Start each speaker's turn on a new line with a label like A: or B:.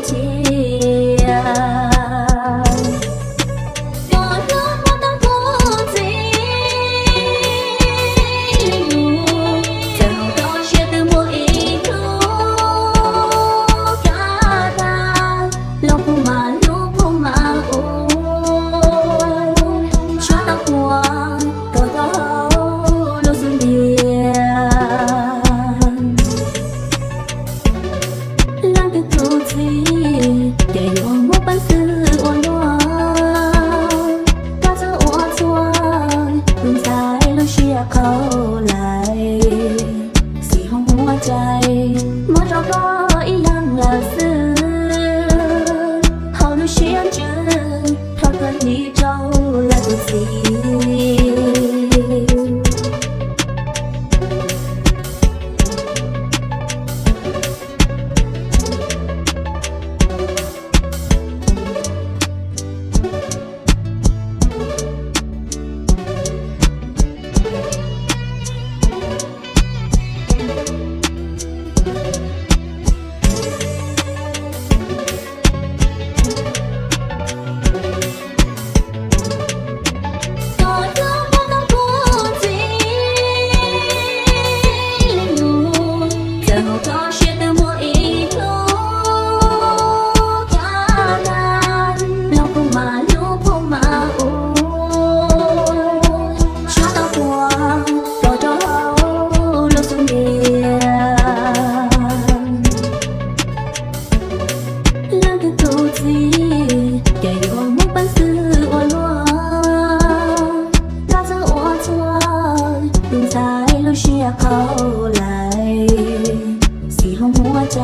A: เชียก่อนรู้ว่าต้องพูดจริงจะเอาต่อเชียร์từ mỗi ý thức cả ta lòng phụ mà lúc phụ mà ôi cho ta qua cờ đó lối dừng biển lang từ thu chi để yêu một bản sự ôn hòa ta cho ôn chuan đường dài lối chia khâu lạiสีห้องหัวใจเมื่อเราก็อีหยังละซื้อเขาดูเชียนจืดเท่ากันนี้เจ้าและตัวสี เข้าไหลสีห้องหัวใจ